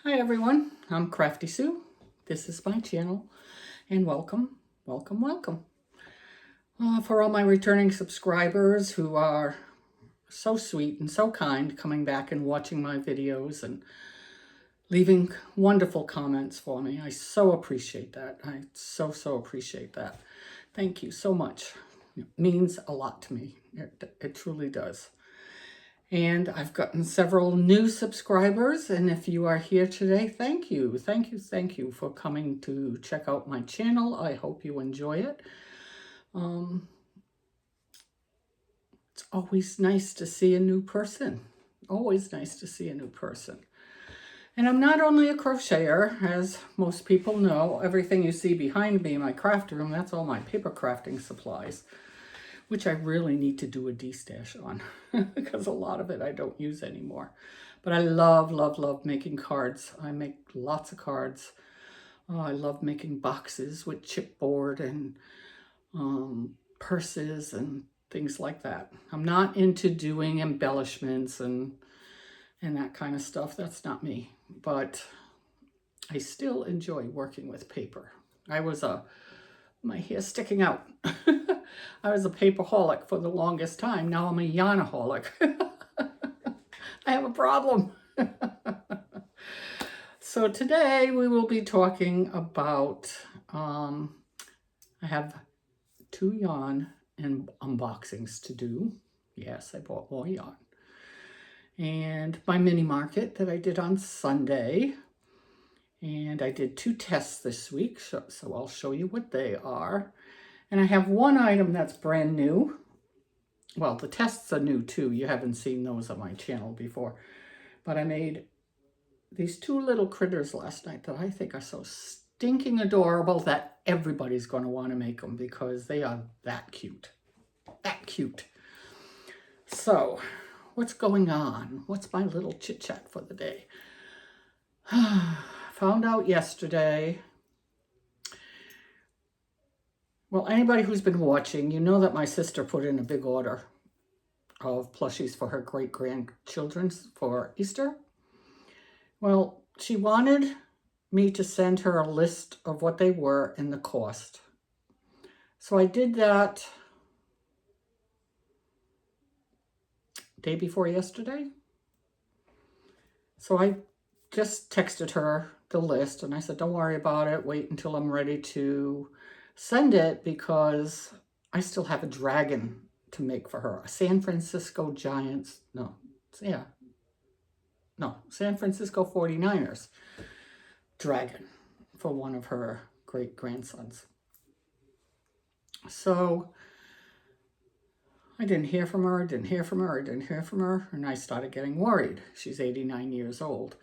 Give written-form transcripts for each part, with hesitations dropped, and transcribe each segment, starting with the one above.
Hi everyone, I'm Crafty Sue. This is my channel and welcome. For all my returning subscribers who are so sweet and so kind, coming back and watching my videos and leaving wonderful comments for me. I so appreciate that. I so appreciate that. Thank you so much. It means a lot to me. It truly does. And I've gotten several new subscribers, and if you are here today, thank you for coming to check out my channel. I hope you enjoy it. It's always nice to see a new person. Always nice to see a new person. And I'm not only a crocheter, as most people know. Everything you see behind me in my craft room, that's all my paper crafting supplies, which I really need to do a de-stash on because a lot of it I don't use anymore. But I love making cards. I make lots of cards. I love making boxes with chipboard and purses and things like that. I'm not into doing embellishments and that kind of stuff. That's not me. But I still enjoy working with paper. My hair's sticking out. I was a paperholic for the longest time. Now I'm a yarnaholic. I have a problem. So today we will be talking about, I have 2 yarn and unboxings to do. Yes, I bought more yarn. And my mini market that I did on Sunday. And I did 2 tests this week, so I'll show you what they are. And I have one item that's brand new. Well, the tests are new too. You haven't seen those on my channel before. But I made these 2 little critters last night that I think are so stinking adorable that everybody's going to want to make them because they are that cute. That cute. So, what's going on? What's my little chit-chat for the day? Found out yesterday. Well, anybody who's been watching, you know that my sister put in a big order of plushies for her great-grandchildren for Easter. Well, she wanted me to send her a list of what they were and the cost. So I did that day before yesterday. So I just texted her the list and I said, don't worry about it. Wait until I'm ready to send it because I still have a dragon to make for her. A San Francisco Giants, San Francisco 49ers dragon for one of her great-grandsons. So I didn't hear from her, and I started getting worried. She's 89 years old.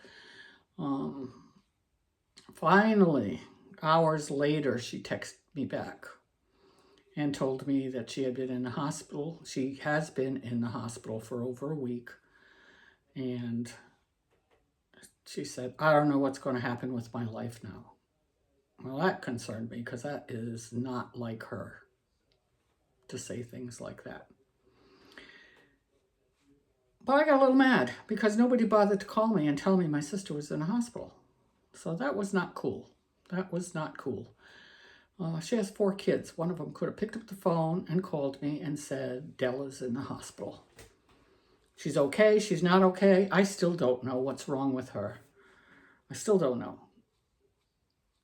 Finally, hours later, she texted me back and told me that she had been in the hospital. She has been in the hospital for over a week. And she said, I don't know what's going to happen with my life now. Well, that concerned me because that is not like her to say things like that. But I got a little mad because nobody bothered to call me and tell me my sister was in the hospital. So that was not cool. That was not cool. She has 4 kids. One of them could have picked up the phone and called me and said, Della's in the hospital. She's okay. She's not okay. I still don't know what's wrong with her. I still don't know.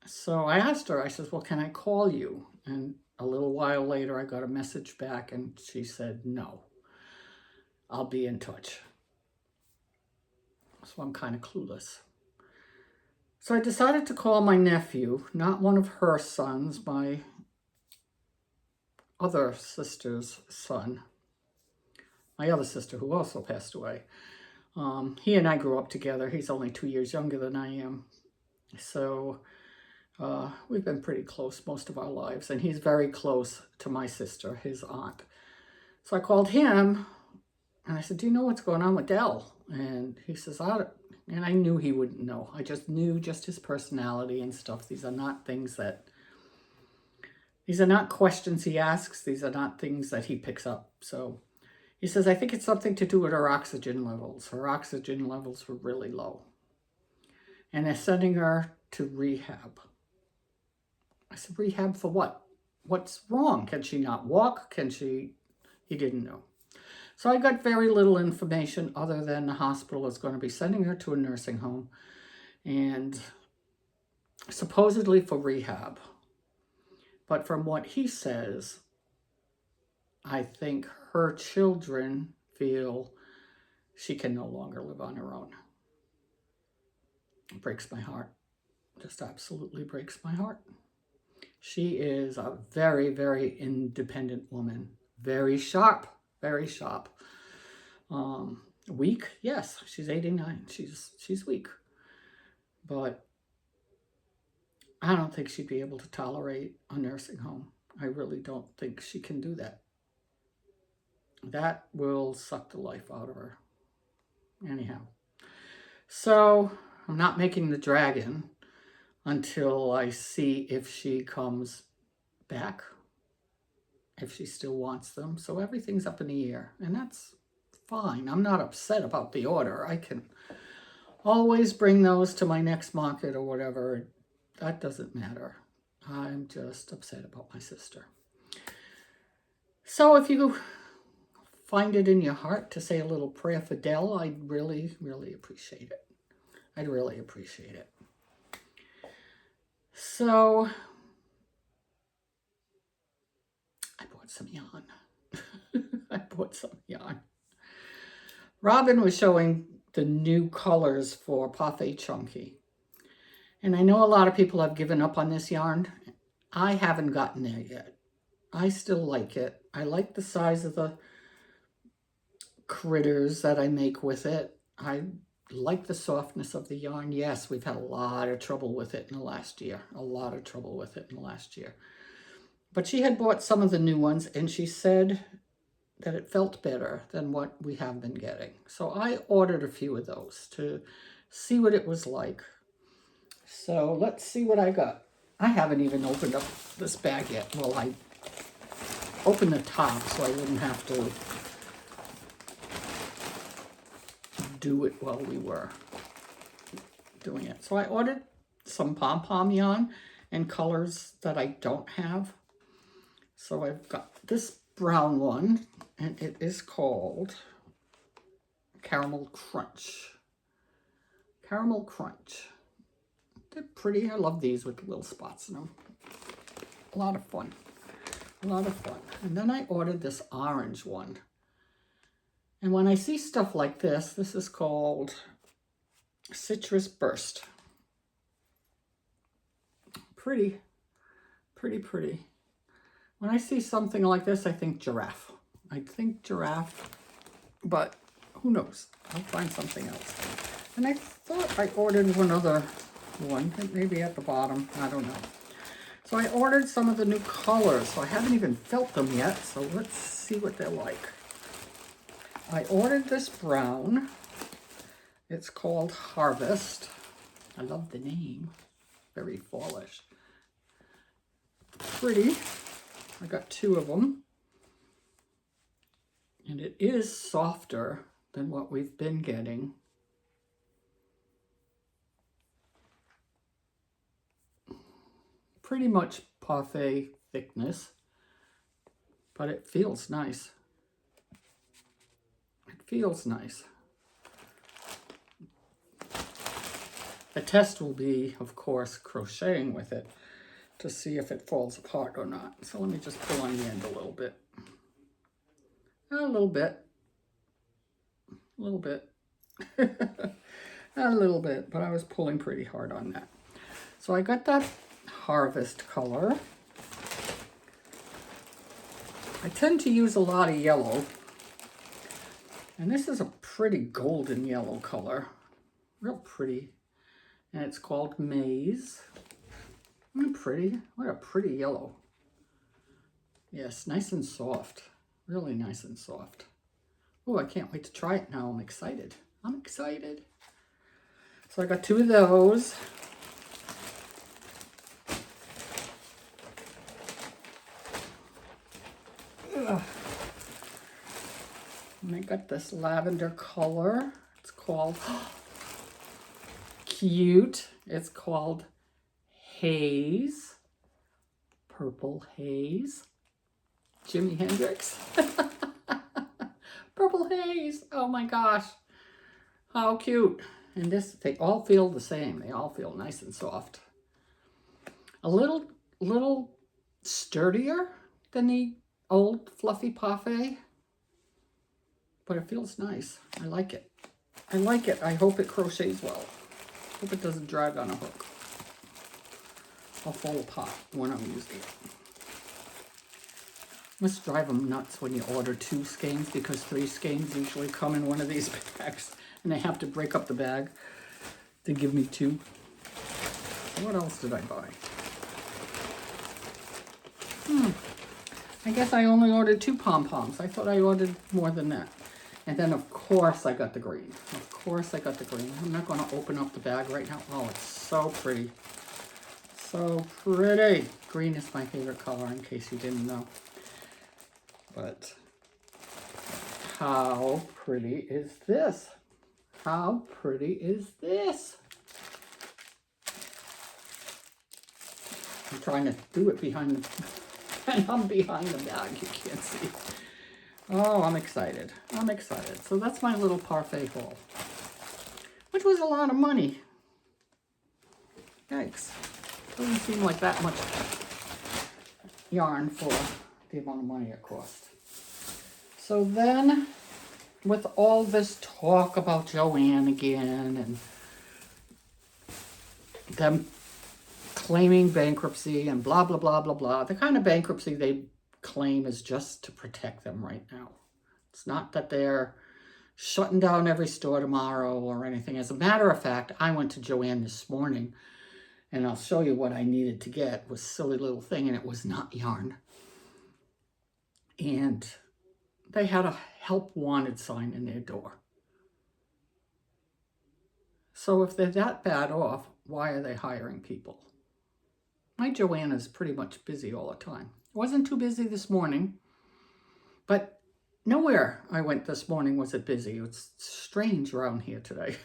So I asked her, I said, well, can I call you? And a little while later, I got a message back and she said, no, I'll be in touch. So I'm kind of clueless. So I decided to call my nephew, not one of her sons, my other sister's son. My other sister who also passed away. He and I grew up together. He's only 2 years younger than I am. So we've been pretty close most of our lives. And he's very close to my sister, his aunt. So I called him and I said, do you know what's going on with Dell? And he says, and I knew he wouldn't know. I just knew just his personality and stuff. These are not questions he asks. These are not things that he picks up. So he says, I think it's something to do with her oxygen levels. Her oxygen levels were really low. And they're sending her to rehab. I said, rehab for what? What's wrong? Can she not walk? Can she? He didn't know. So I got very little information other than the hospital is going to be sending her to a nursing home and supposedly for rehab. But from what he says, I think her children feel she can no longer live on her own. It breaks my heart. Just absolutely breaks my heart. She is a very, very independent woman. Very sharp, very sharp. Weak, yes, she's 89. She's weak. But I don't think she'd be able to tolerate a nursing home. I really don't think she can do that. That will suck the life out of her. Anyhow. So I'm not making the dragon until I see if she comes back, if she still wants them. So everything's up in the air, and that's fine. I'm not upset about the order. I can always bring those to my next market or whatever. That doesn't matter. I'm just upset about my sister. So if you find it in your heart to say a little prayer for Dell, I'd really, really appreciate it. I'd really appreciate it. So I bought some yarn. I bought some yarn. Robin was showing the new colors for Parfait Chunky. And I know a lot of people have given up on this yarn. I haven't gotten there yet. I still like it. I like the size of the critters that I make with it. I like the softness of the yarn. Yes, we've had a lot of trouble with it in the last year. A lot of trouble with it in the last year. But she had bought some of the new ones, and she said that it felt better than what we have been getting. So I ordered a few of those to see what it was like. So let's see what I got. I haven't even opened up this bag yet. Well, I opened the top so I wouldn't have to do it while we were doing it. So I ordered some pom-pom yarn and colors that I don't have. So I've got this brown one, and it is called Caramel Crunch. Caramel Crunch. They're pretty. I love these with little spots in them. A lot of fun. A lot of fun. And then I ordered this orange one. And when I see stuff like this, this is called Citrus Burst. Pretty, pretty, pretty. When I see something like this, I think giraffe. I think giraffe, but who knows? I'll find something else. And I thought I ordered one other one, maybe at the bottom, I don't know. So I ordered some of the new colors, so I haven't even felt them yet, so let's see what they're like. I ordered this brown. It's called Harvest. I love the name. Very fallish. Pretty. I got two of them. And it is softer than what we've been getting. Pretty much parfait thickness, but it feels nice. It feels nice. The test will be, of course, crocheting with it to see if it falls apart or not. So let me just pull on the end a little bit. A little bit. A little bit. A little bit, but I was pulling pretty hard on that. So I got that Harvest color. I tend to use a lot of yellow. And this is a pretty golden yellow color. Real pretty. And it's called Maze. Pretty. What a pretty yellow. Yes, nice and soft. Really nice and soft. Oh, I can't wait to try it now. I'm excited. I'm excited. So I got two of those. Ugh. And I got this lavender color. It's called cute. It's called Haze. Purple Haze. Jimi Hendrix. Purple Haze. Oh my gosh. How cute. And this, they all feel the same. They all feel nice and soft. A little sturdier than the old fluffy Parfait. But it feels nice. I like it. I like it. I hope it crochets well. Hope it doesn't drag on a hook. I'll fall apart when I'm using it. Must drive them nuts when you order 2 skeins, because 3 skeins usually come in one of these bags, and they have to break up the bag to give me 2. What else did I buy? I guess I only ordered 2 pom-poms. I thought I ordered more than that. And then of course I got the green. Of course I got the green. I'm not going to open up the bag right now. Oh, it's so pretty. So pretty. Green is my favorite color, in case you didn't know. But how pretty is this? How pretty is this? I'm trying to do it behind the, and I'm behind the bag, you can't see. Oh, I'm excited. I'm excited. So that's my little Parfait haul, which was a lot of money. Yikes. Doesn't seem like that much yarn for the amount of money it cost. So then, with all this talk about Joann again and them claiming bankruptcy and blah, blah, blah, blah, blah, the kind of bankruptcy they claim is just to protect them right now. It's not that they're shutting down every store tomorrow or anything. As a matter of fact, I went to Joann this morning, and I'll show you what I needed to get. It was a silly little thing, and it was not yarn. And they had a help wanted sign in their door. So if they're that bad off, why are they hiring people? My Joann is pretty much busy all the time. Wasn't too busy this morning, but nowhere I went this morning was it busy. It's strange around here today.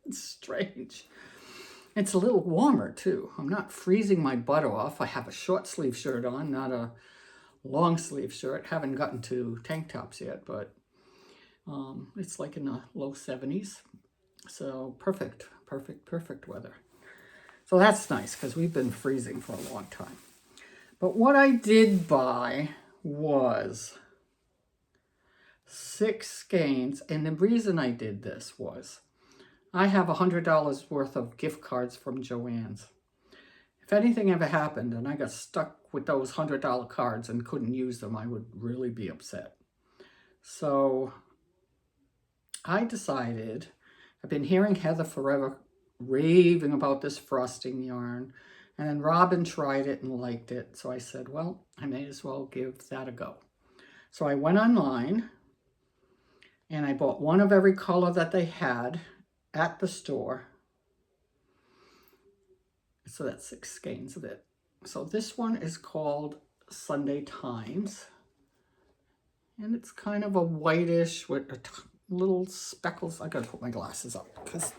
It's strange. It's a little warmer too. I'm not freezing my butt off. I have a short sleeve shirt on, not a long sleeve shirt. Haven't gotten to tank tops yet, but it's like in the low 70s. So perfect weather. So that's nice, because we've been freezing for a long time. But what I did buy was 6 skeins, and the reason I did this was I have $100 worth of gift cards from Joann's. If anything ever happened and I got stuck with those $100 cards and couldn't use them, I would really be upset. So I decided, I've been hearing Heather forever raving about this frosting yarn, and then Robin tried it and liked it. So I said, well, I may as well give that a go. So I went online and I bought one of every color that they had at the store. So that's 6 skeins of it. So this one is called Sunday Times. And it's kind of a whitish with a little speckles. I gotta put my glasses up because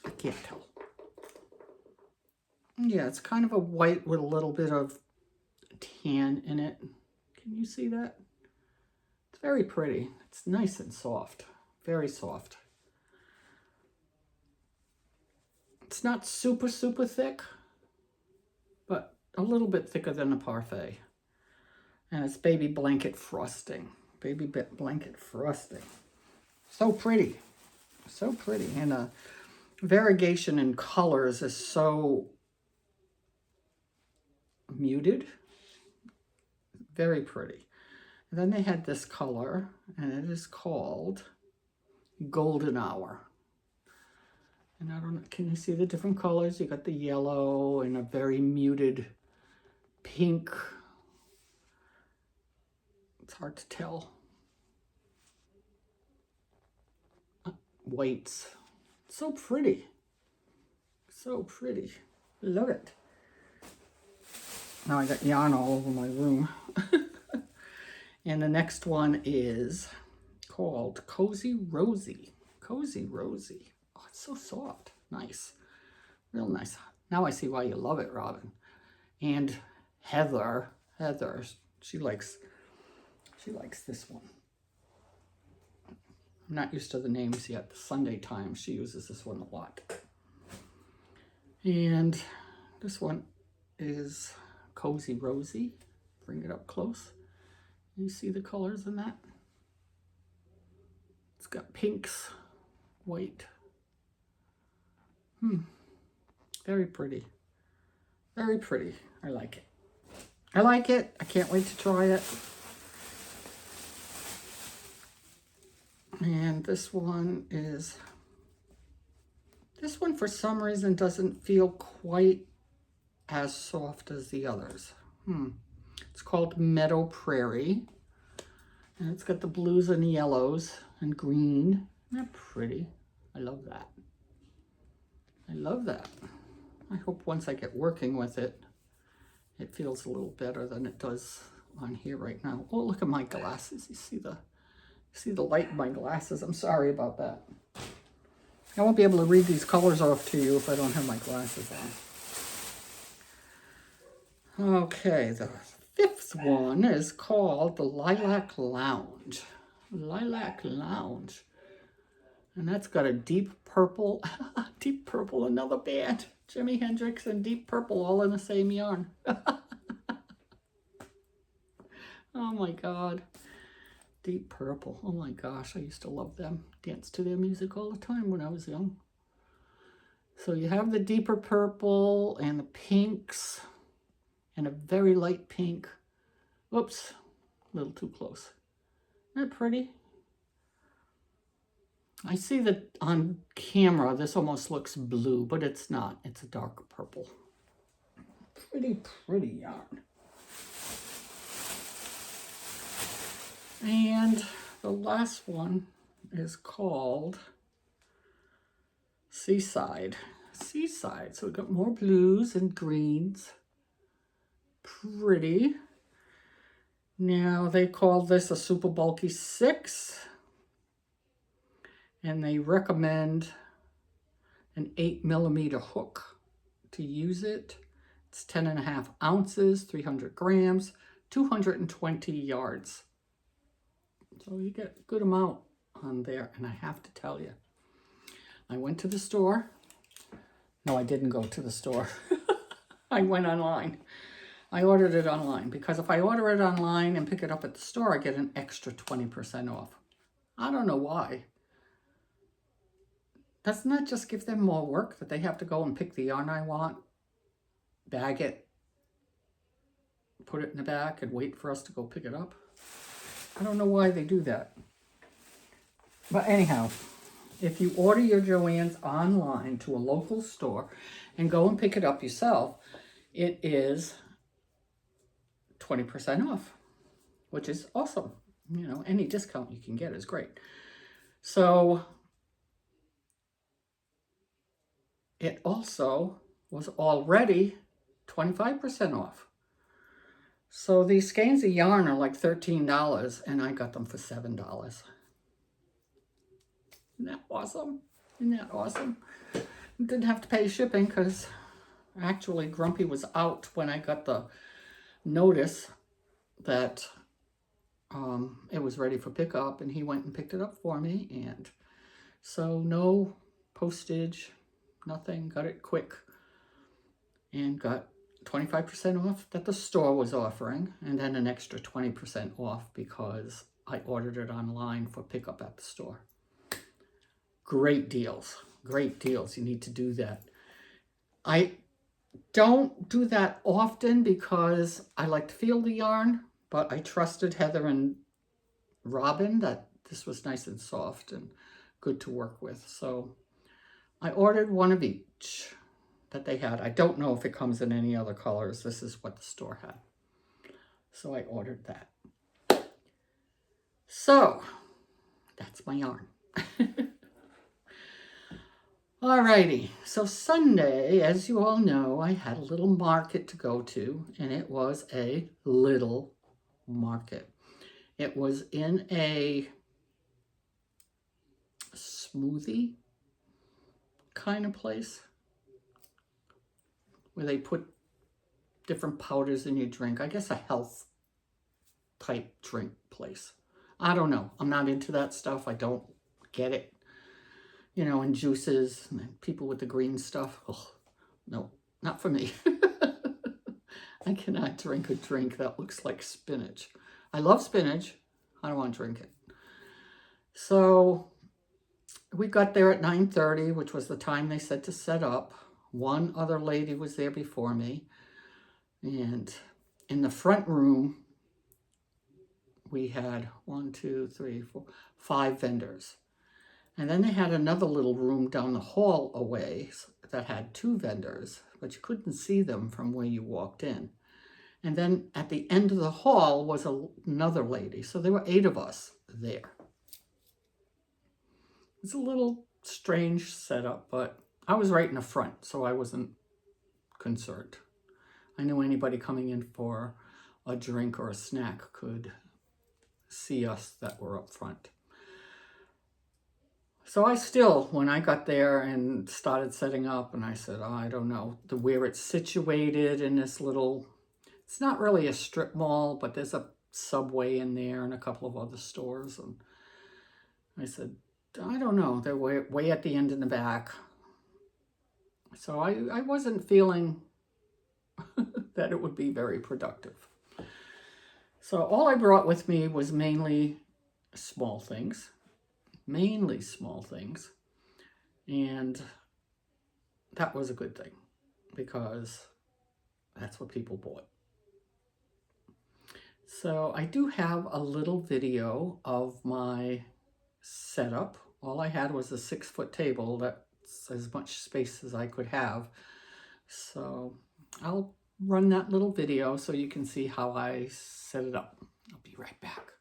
I can't tell. Yeah, it's kind of a white with a little bit of tan in it. Can you see that? It's very pretty. It's nice and soft. Very soft. It's not super, super thick, but a little bit thicker than a Parfait. And it's baby blanket frosting. Baby blanket frosting. So pretty. So pretty. And the variegation in colors is so muted. Very pretty. And then they had this color, and it is called Golden Hour. And I don't know, can you see the different colors? You got the yellow and a very muted pink. It's hard to tell. Whites. So pretty. So pretty. Love it. Now I got yarn all over my room. And the next one is called Cozy Rosie. Cozy Rosie. Oh, it's so soft. Nice. Real nice. Now I see why you love it, Robin. And Heather, she likes this one. I'm not used to the names yet. The Sunday Times, she uses this one a lot. And this one is Cozy Rosy. Bring it up close. You see the colors in that? It's got pinks, white. Very pretty. Very pretty. I like it. I like it. I can't wait to try it. And this one for some reason doesn't feel quite as soft as the others. It's called Meadow Prairie. And it's got the blues and yellows and green. Isn't that pretty? I love that. I love that. I hope once I get working with it, it feels a little better than it does on here right now. Oh, look at my glasses. You see the light in my glasses. I'm sorry about that. I won't be able to read these colors off to you if I don't have my glasses on. Okay, the fifth one is called the Lilac Lounge. Lilac Lounge. And that's got a deep purple, another band. Jimi Hendrix and Deep Purple all in the same yarn. Oh my God. Deep Purple. Oh my gosh, I used to love them. Dance to their music all the time when I was young. So you have the deeper purple and the pinks and a very light pink. Whoops, a little too close. Isn't that pretty? I see that on camera, this almost looks blue, but it's not. It's a dark purple. Pretty yarn. And the last one is called Seaside. Seaside. So we've got more blues and greens. Pretty. Now they call this a super bulky 6. And they recommend an 8mm hook to use it. It's 10.5 ounces, 300 grams, 220 yards. So you get a good amount on there. And I have to tell you, I went to the store. No, I didn't go to the store. I went online. I ordered it online because if I order it online and pick it up at the store, I get an extra 20% off. I don't know why. Doesn't that just give them more work that they have to go and pick the yarn I want, bag it, put it in the back, and wait for us to go pick it up? I don't know why they do that. But anyhow, if you order your Joann's online to a local store and go and pick it up yourself, it is 20% off, which is awesome. You know, any discount you can get is great. So it also was already 25% off. So these skeins of yarn are like $13 and I got them for $7. Isn't that awesome? Isn't that awesome? Didn't have to pay shipping because actually Grumpy was out when I got the notice that it was ready for pickup, and he went and picked it up for me. And so no postage, nothing, got it quick and got 25% off that the store was offering, and then an extra 20% off because I ordered it online for pickup at the store. Great deals. Great deals. You need to do that. I don't do that often because I like to feel the yarn, but I trusted Heather and Robin that this was nice and soft and good to work with. So I ordered one of each that they had. I don't know if it comes in any other colors. This is what the store had. So I ordered that. So that's my yarn. Alrighty, so Sunday, as you all know, I had a little market to go to, and it was a little market. It was in a smoothie kind of place. where they put different powders in your drink. I guess a health type drink place. I don't know. I'm not into that stuff. I don't get it. You know, and juices and people with the green stuff. Oh, no, not for me. I cannot drink a drink that looks like spinach. I love spinach. I don't want to drink it. So we got there at 9:30, which was the time they said to set up. One other lady was there before me. And in the front room, we had 5 vendors. And then they had another little room down the hall away that had 2 vendors, but you couldn't see them from where you walked in. And then at the end of the hall was another lady. So there were 8 of us there. It's a little strange setup, but I was right in the front, so I wasn't concerned. I knew anybody coming in for a drink or a snack could see us that were up front. So I still, when I got there and started setting up, and I said, oh, I don't know, where it's situated in this little, it's not really a strip mall, but there's a Subway in there and a couple of other stores. And I said, I don't know, they're way at the end in the back. So I wasn't feeling that it would be very productive. So all I brought with me was mainly small things. And that was a good thing because that's what people bought. So I do have a little video of my setup. All I had was a 6-foot table. That's as much space as I could have. So I'll run that little video so you can see how I set it up. I'll be right back.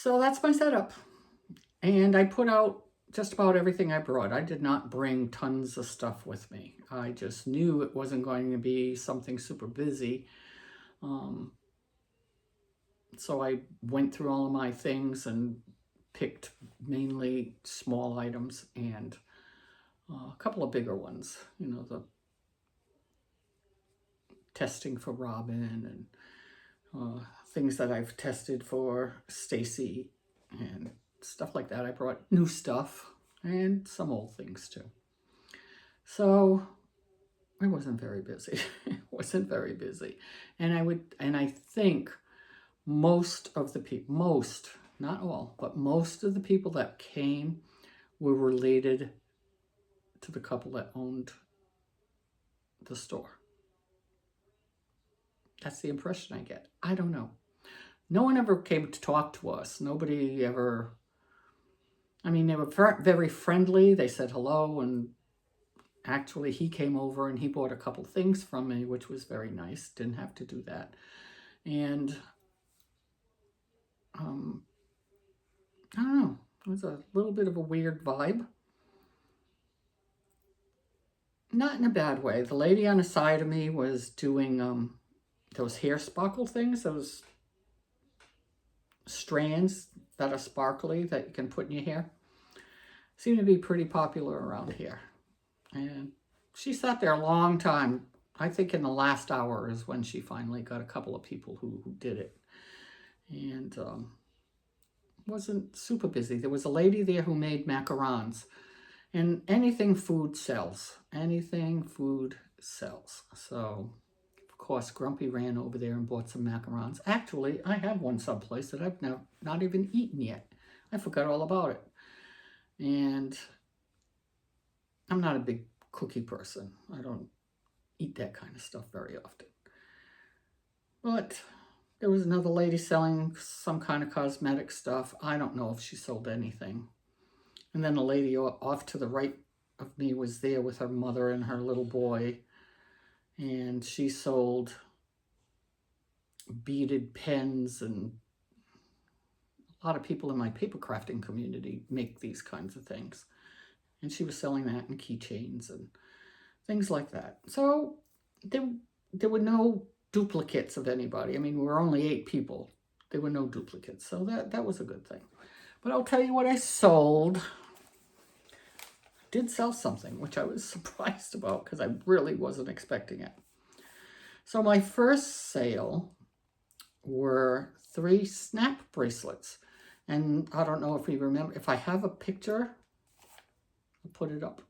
So that's my setup. And I put out just about everything I brought. I did not bring tons of stuff with me. I just knew it wasn't going to be something super busy. So I went through all of my things and picked mainly small items and a couple of bigger ones. You know, the testing for Robin and things that I've tested for Stacy and stuff like that. I brought new stuff and some old things too. So I wasn't very busy. And I think most of the people, not all, but most of the people that came were related to the couple that owned the store. That's the impression I get. I don't know. No one ever came to talk to us. Nobody ever, I mean, they were very friendly. They said hello, and actually he came over and he bought a couple things from me, which was very nice. Didn't have to do that. And I don't know. It was a little bit of a weird vibe. Not in a bad way. The lady on the side of me was doing those hair sparkle things, those strands that are sparkly that you can put in your hair. Seem to be pretty popular around here. And she sat there a long time. I think in the last hour is when she finally got a couple of people who did it. And wasn't super busy. There was a lady there who made macarons, and anything food sells. Anything food sells. So, of course, Grumpy ran over there and bought some macarons. Actually, I have one someplace that I've not even eaten yet. I forgot all about it. And I'm not a big cookie person. I don't eat that kind of stuff very often. But there was another lady selling some kind of cosmetic stuff. I don't know if she sold anything. And then a lady off to the right of me was there with her mother and her little boy. And she sold beaded pens, and a lot of people in my paper crafting community make these kinds of things. And she was selling that and keychains and things like that. So there were no duplicates of anybody. I mean, we were only 8 people. There were no duplicates. So that was a good thing. But I'll tell you what I sold. Did sell something, which I was surprised about because I really wasn't expecting it. So my first sale were 3 snap bracelets. And I don't know if you remember, if I have a picture, I'll put it up.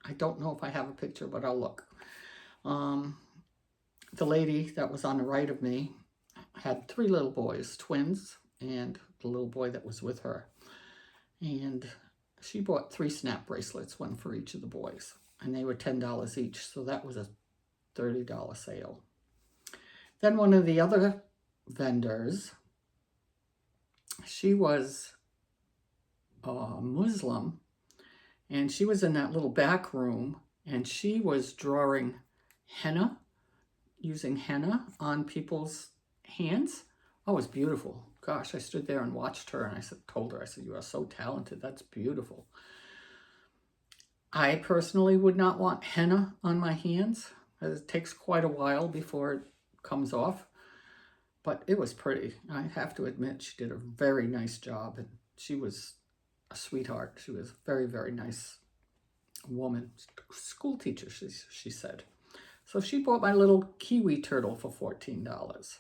I don't know if I have a picture, but I'll look. The lady that was on the right of me had 3 little boys, twins, and the little boy that was with her. And she bought 3 snap bracelets, one for each of the boys. And they were $10 each, so that was a $30 sale. Then one of the other vendors, she was Muslim, and she was in that little back room, and she was drawing henna, using henna on people's hands. Oh, it was beautiful. Gosh, I stood there and watched her, and I told her, you are so talented. That's beautiful. I personally would not want henna on my hands. It takes quite a while before it comes off. But it was pretty. I have to admit, she did a very nice job. And she was a sweetheart. She was a very, very nice woman. School teacher, she said. So she bought my little kiwi turtle for $14.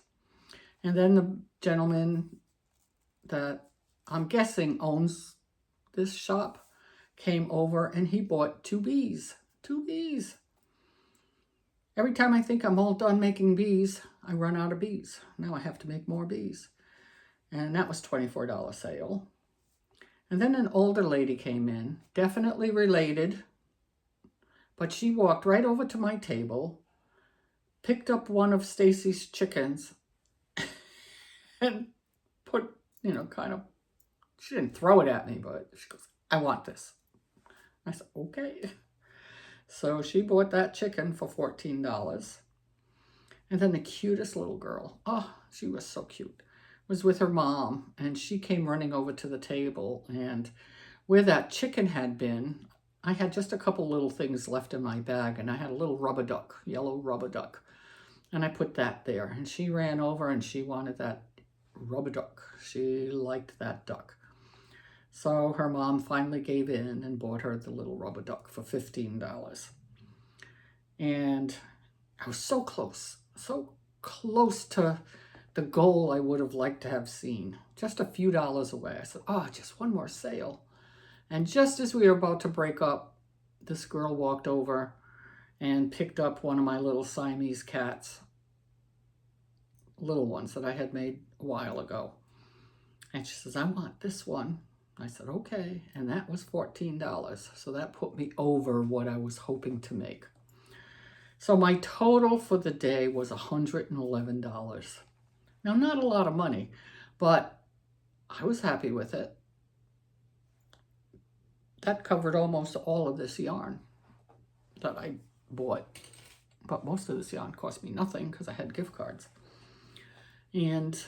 And then the gentleman that I'm guessing owns this shop came over, and he bought 2 bees. 2 bees. Every time I think I'm all done making bees, I run out of bees. Now I have to make more bees. And that was $24 sale. And then an older lady came in, definitely related, but she walked right over to my table, picked up one of Stacy's chickens, and put, she didn't throw it at me, but she goes, I want this. I said, okay. So she bought that chicken for $14. And then the cutest little girl, oh, she was so cute, was with her mom, and she came running over to the table, and where that chicken had been, I had just a couple little things left in my bag, and I had a little rubber duck, yellow rubber duck, and I put that there, and she ran over and she wanted that rubber duck. She liked that duck. So her mom finally gave in and bought her the little rubber duck for $15. And I was so close to the goal I would have liked to have seen. Just a few dollars away. I said, oh, just one more sale. And just as we were about to break up, this girl walked over and picked up one of my little Siamese cats, little ones that I had made a while ago. And she says, I want this one. I said, okay. And that was $14. So that put me over what I was hoping to make. So my total for the day was $111. Now, not a lot of money, but I was happy with it. That covered almost all of this yarn that I bought. But most of this yarn cost me nothing because I had gift cards. And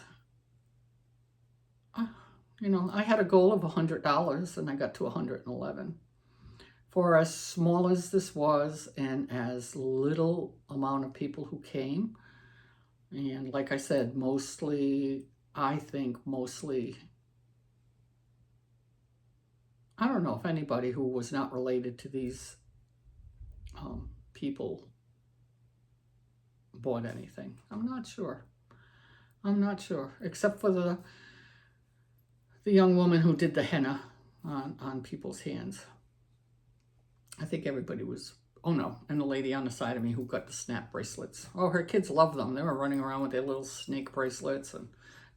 I had a goal of $100, and I got to $111. For as small as this was, and as little amount of people who came, and like I said, mostly, I don't know if anybody who was not related to these people bought anything. I'm not sure, except for the young woman who did the henna on people's hands. I think everybody was, oh no, and the lady on the side of me who got the snap bracelets. Oh, her kids love them. They were running around with their little snake bracelets, and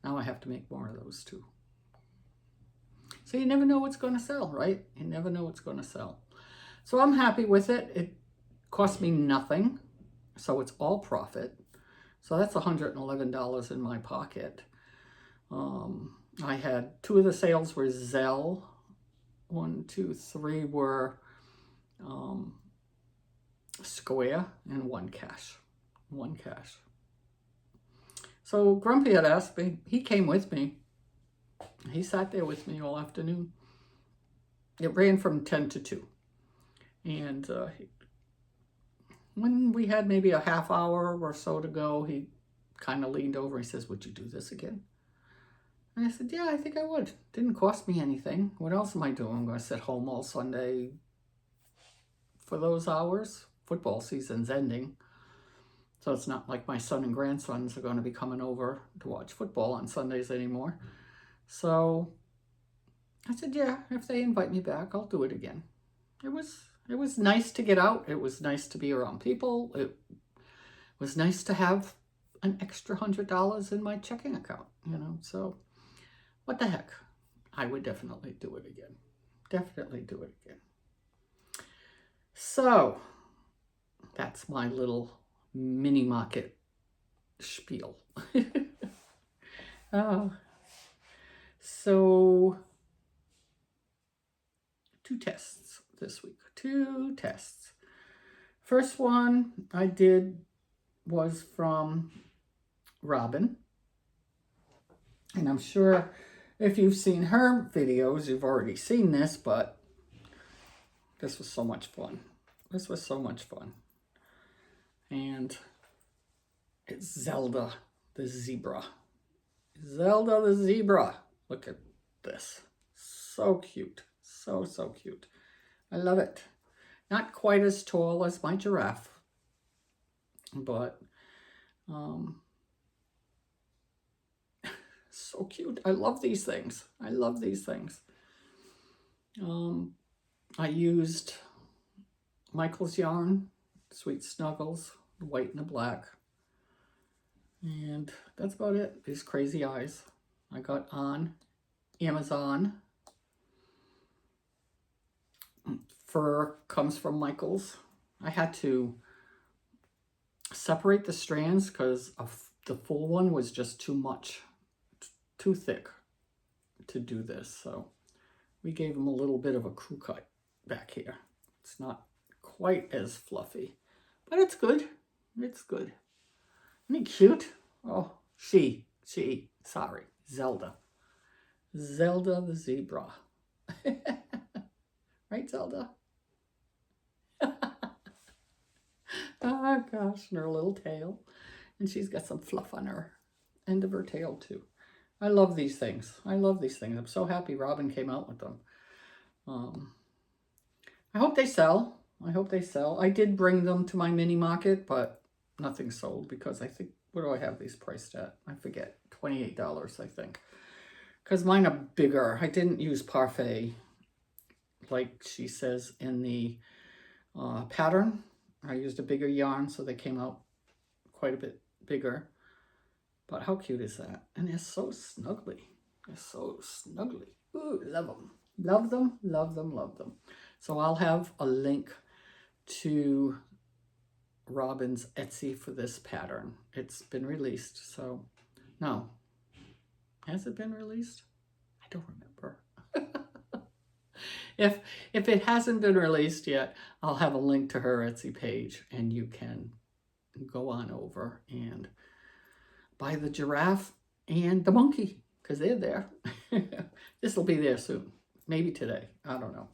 now I have to make more of those too. So you never know what's going to sell, right? You never know what's going to sell. So I'm happy with it. It cost me nothing, so it's all profit. So that's $111 in my pocket. I had 2 of the sales were Zelle. 1, 2, 3 were Square, and 1 cash. 1 cash. So Grumpy had asked me. He came with me. He sat there with me all afternoon. It ran from 10 to 2. And when we had maybe a half hour or so to go, he kind of leaned over. He says, "Would you do this again?" And I said, "Yeah, I think I would. Didn't cost me anything. What else am I doing? I'm going to sit home all Sunday for those hours. Football season's ending. So it's not like my son and grandsons are going to be coming over to watch football on Sundays anymore." So I said, "Yeah, if they invite me back, I'll do it again." It was nice to get out. It was nice to be around people. It was nice to have an extra $100 in my checking account, you know. So what the heck? I would definitely do it again. Definitely do it again. So that's my little mini market spiel. So 2 tests this week. 2 tests. First one I did was from Robin. And I'm sure if you've seen her videos, you've already seen this, but this was so much fun. This was so much fun. And it's Zelda the Zebra. Zelda the Zebra. Look at this. So cute. So, so cute. I love it. Not quite as tall as my giraffe, but so cute. I love these things. I love these things. I used Michael's yarn, Sweet Snuggles, the white and the black. And that's about it. These crazy eyes I got on Amazon. Fur comes from Michael's. I had to separate the strands because the full one was just too much, too thick to do this. So we gave him a little bit of a crew cut back here. It's not quite as fluffy, but it's good. It's good. Isn't it cute? Oh, sorry, Zelda. Zelda the Zebra. Right, Zelda? Oh gosh, and her little tail. And she's got some fluff on her end of her tail too. I love these things. I love these things. I'm so happy Robin came out with them. I hope they sell. I hope they sell. I did bring them to my mini market, but nothing sold because I think, what do I have these priced at? I forget. $28, I think. Because mine are bigger. I didn't use Parfait, like she says in the pattern. I used a bigger yarn, so they came out quite a bit bigger. But how cute is that? And they're so snuggly. They're so snuggly. Ooh, love them. Love them, love them, love them. So I'll have a link to Robin's Etsy for this pattern. It's been released, so no. Has it been released? I don't remember. If it hasn't been released yet, I'll have a link to her Etsy page, and you can go on over and buy the giraffe and the monkey, because they're there. This will be there soon. Maybe today. I don't know.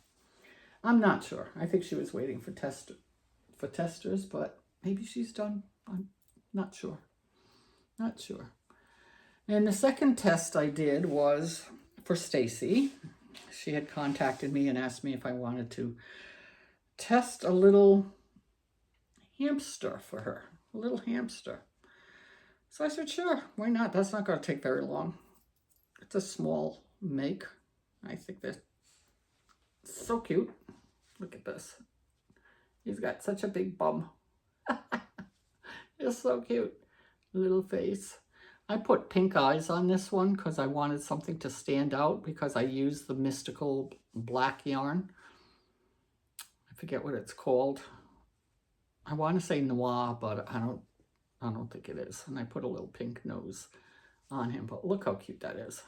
I'm not sure. I think she was waiting for testers, but maybe she's done. I'm not sure. Not sure. And the second test I did was for Stacy. She had contacted me and asked me if I wanted to test a little hamster for her. A little hamster. So I said, sure, why not? That's not going to take very long. It's a small make. I think they're so cute. Look at this. He's got such a big bum. It's so cute. Little face. I put pink eyes on this one because I wanted something to stand out because I used the mystical black yarn. I forget what it's called. I want to say noir, but I don't think it is. And I put a little pink nose on him, but look how cute that is.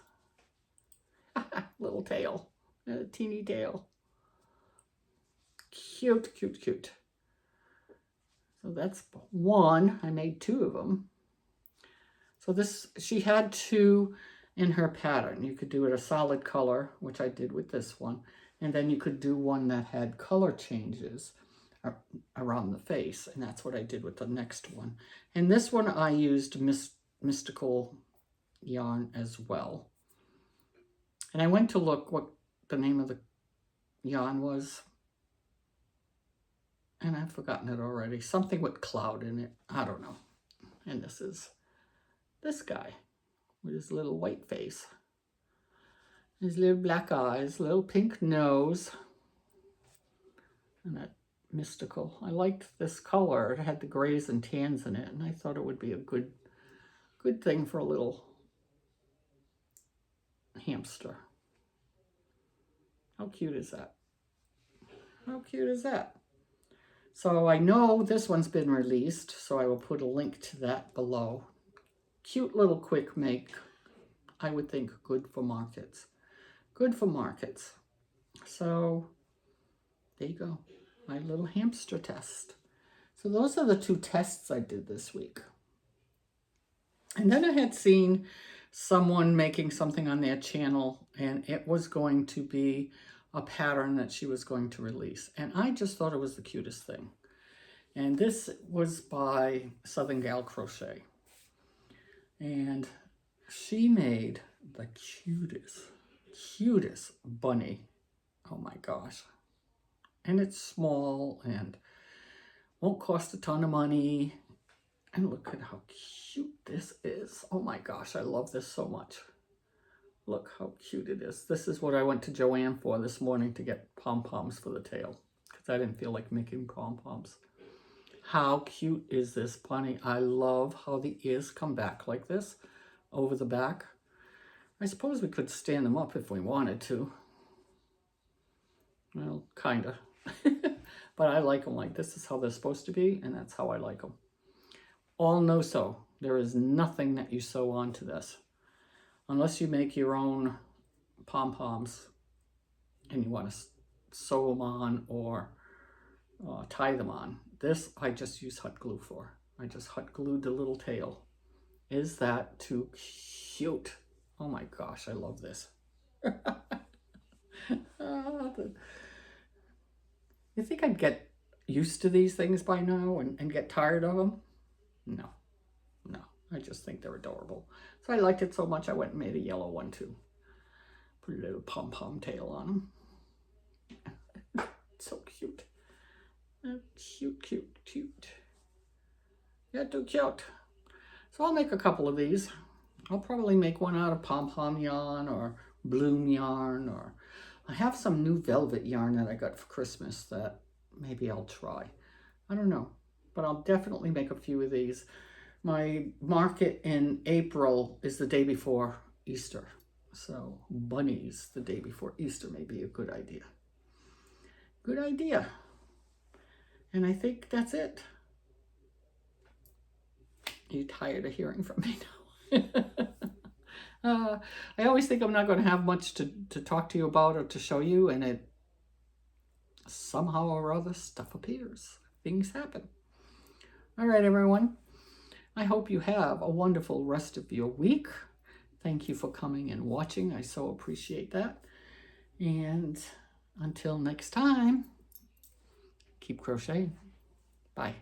Little tail, a teeny tail. Cute, cute, cute. So that's one. I made 2 of them. So this, she had 2 in her pattern. You could do it a solid color, which I did with this one. And then you could do one that had color changes around the face. And that's what I did with the next one. And this one I used mystical yarn as well. And I went to look what the name of the yarn was. And I've forgotten it already. Something with cloud in it. I don't know. And this is this guy with his little white face. His little black eyes, little pink nose. And that mystical. I liked this color. It had the grays and tans in it. And I thought it would be a good thing for a little hamster. How cute is that? How cute is that? So I know this one's been released, so I will put a link to that below. Cute little quick make. I would think good for markets. Good for markets. So there you go. My little hamster test. So those are the 2 tests I did this week. And then I had seen someone making something on their channel, and it was going to be a pattern that she was going to release. And I just thought it was the cutest thing. And this was by Southern Gal Crochet. And she made the cutest bunny. Oh my gosh. And it's small and won't cost a ton of money. And look at how cute this is. Oh my gosh, I love this so much. Look how cute it is. This is what I went to Joann for this morning to get pom-poms for the tail. Because I didn't feel like making pom-poms. How cute is this bunny? I love how the ears come back like this over the back. I suppose we could stand them up if we wanted to. Well, kind of. But I like them like this is how they're supposed to be, and that's how I like them. All no-sew. There is nothing that you sew onto this. Unless you make your own pom-poms and you want to sew them on or tie them on. This I just use hot glue for. I just hot glued the little tail. Is that too cute? Oh my gosh, I love this. You think I'd get used to these things by now and get tired of them? No. I just think they're adorable. So I liked it so much I went and made a yellow one too. Put a little pom-pom tail on them. So cute. Cute. Yeah, too cute. So I'll make a couple of these. I'll probably make one out of pom-pom yarn or bloom yarn, or I have some new velvet yarn that I got for Christmas that maybe I'll try. I don't know, but I'll definitely make a few of these. My market in April is the day before Easter. So bunnies the day before Easter may be a good idea. Good idea. And I think that's it. Are you tired of hearing from me now? I always think I'm not going to have much to talk to you about or to show you, and it somehow or other stuff appears. Things happen. All right, everyone. I hope you have a wonderful rest of your week. Thank you for coming and watching. I so appreciate that. And until next time, keep crocheting. Bye.